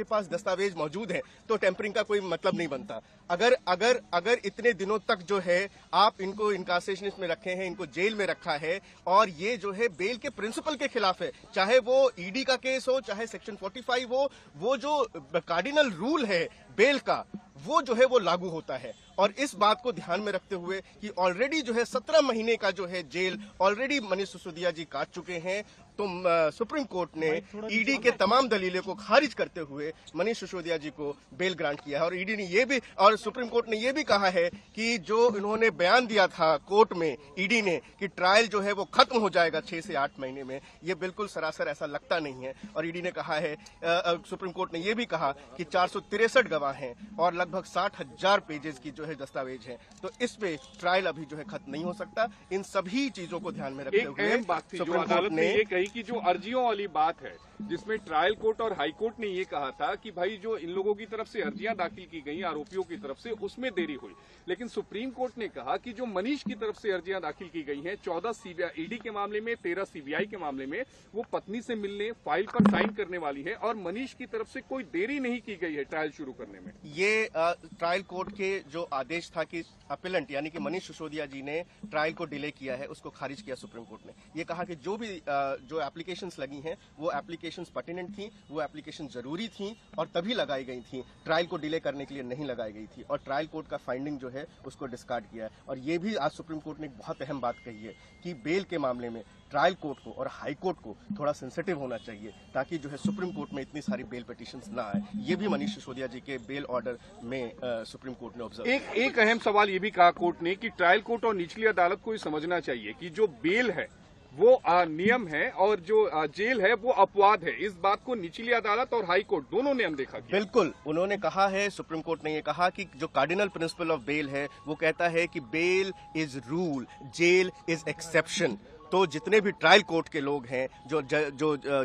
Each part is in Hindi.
आपके पास दस्तावेज मौजूद हैं तो टेम्परिंग का कोई मतलब नहीं बनता। अगर अगर अगर इतने दिनों तक जो है आप इनको इनकार्सेशन में रखे हैं, इनको जेल में रखा है और ये जो है बेल के प्रिंसिपल के खिलाफ है, चाहे वो ईडी का केस हो, चाहे सेक्शन 45 हो, वो जो कार्डिनल रूल है बेल का वो जो है वो लागू होता है। और इस बात को ध्यान में रखते हुए कि ऑलरेडी जो है 17 महीने का जो है जेल ऑलरेडी मनीष सिसोदिया जी काट चुके हैं, तो सुप्रीम कोर्ट ने ईडी के तमाम दलीलों को खारिज करते हुए मनीष सिसोदिया जी को बेल ग्रांट किया है। और ईडी ने ये भी और सुप्रीम कोर्ट ने ये भी कहा है कि जो इन्होंने बयान दिया था कोर्ट में ईडी ने कि ट्रायल जो है वो खत्म हो जाएगा 6 से 8 महीने में, ये बिल्कुल सरासर ऐसा लगता नहीं है। और ईडी ने कहा है, सुप्रीम कोर्ट ने ये भी कहा कि 463 गवाह हैं और लगभग 60,000 पेजेस की जो है दस्तावेज है, तो इस पे ट्रायल अभी जो है खत्म नहीं हो सकता। इन सभी चीजों को ध्यान में रखते हुए सुप्रीम कोर्ट ने ये कही कि जो अर्जियों वाली बात है जिसमें ट्रायल कोर्ट और हाई कोर्ट ने ये कहा था कि भाई जो इन लोगों की तरफ से अर्जियां दाखिल की गई आरोपियों की तरफ से उसमें देरी हुई, लेकिन सुप्रीम कोर्ट ने कहा कि जो मनीष की तरफ से अर्जियां दाखिल की गई हैं 14 सीबीआई ईडी के मामले में, 13 सीबीआई के मामले में, वो पत्नी से मिलने फाइल पर साइन करने वाली है और मनीष की तरफ से कोई देरी नहीं की गई है ट्रायल शुरू करने में। ये ट्रायल कोर्ट के जो आदेश था कि अपीलेंट यानी कि मनीष सिसोदिया जी ने ट्रायल को डिले किया है, उसको खारिज किया सुप्रीम कोर्ट ने। ये कहा कि जो भी जो एप्लीकेशंस लगी हैं वो एप्लीकेशंस पर्टिनेंट थी, वो एप्लीकेशन जरूरी थी और तभी लगाई गई थी, ट्रायल को डिले करने के लिए नहीं लगाई गई थी। और ट्रायल कोर्ट का फाइंडिंग जो है उसको डिस्कार्ड किया है। और ये भी आज सुप्रीम कोर्ट ने एक बहुत अहम बात कही है कि बेल के मामले में ट्रायल कोर्ट को और हाई कोर्ट को थोड़ा सेंसिटिव होना चाहिए ताकि जो है सुप्रीम कोर्ट में इतनी सारी बेल पिटीशंस ना आए। ये भी मनीष सिसोदिया जी के बेल ऑर्डर में सुप्रीम कोर्ट ने ऑब्जर्व एक अहम सवाल ये भी कहा कोर्ट ने कि ट्रायल कोर्ट और निचली अदालत को ये समझना चाहिए कि जो बेल है वो नियम है और जो जेल है वो अपवाद है। इस बात को निचली अदालत और हाई कोर्ट दोनों ने अनदेखा किया। बिल्कुल, उन्होंने कहा है, सुप्रीम कोर्ट ने ये कहा कि जो कार्डिनल प्रिंसिपल ऑफ बेल है वो कहता है कि bail is rule, jail is exception. तो जितने भी ट्रायल कोर्ट के लोग हैं, जो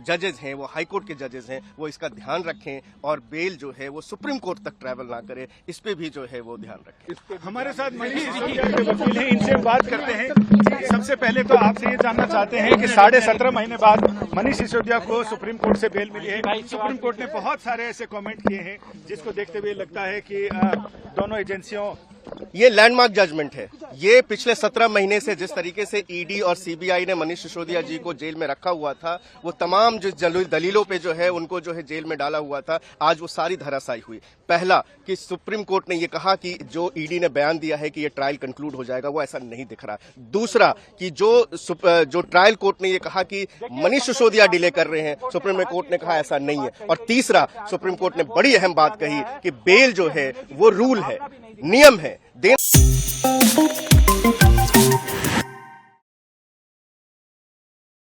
जजेस हैं, वो हाई कोर्ट के जजेस हैं, वो इसका ध्यान रखें और बेल जो है वो सुप्रीम कोर्ट तक ट्रैवल ना करे, इस पे भी जो है वो ध्यान रखें। हमारे साथ मनीष सिसोदिया के वकील हैं, इनसे बात करते हैं। सबसे पहले तो आपसे ये जानना चाहते हैं कि 17.5 महीने बाद मनीष सिसोदिया को सुप्रीम कोर्ट से बेल मिली है। सुप्रीम कोर्ट ने बहुत सारे ऐसे कमेंट किए हैं जिसको देखते हुए लगता है कि दोनों एजेंसियों ये लैंडमार्क जजमेंट है। ये पिछले 17 महीने से जिस तरीके से ईडी और सीबीआई ने मनीष सिसोदिया जी को जेल में रखा हुआ था, वो तमाम जो दलीलों पे जो है उनको जो है जेल में डाला हुआ था, आज वो सारी धराशायी हुई। पहला कि सुप्रीम कोर्ट ने ये कहा कि जो ईडी ने बयान दिया है कि ये ट्रायल कंक्लूड हो जाएगा, वो ऐसा नहीं दिख रहा। दूसरा कि जो ट्रायल कोर्ट ने ये कहा कि मनीष सिसोदिया डिले कर रहे हैं, सुप्रीम कोर्ट ने कहा ऐसा नहीं है। और तीसरा सुप्रीम कोर्ट ने बड़ी अहम बात कही कि बेल जो है वो रूल है, नियम है।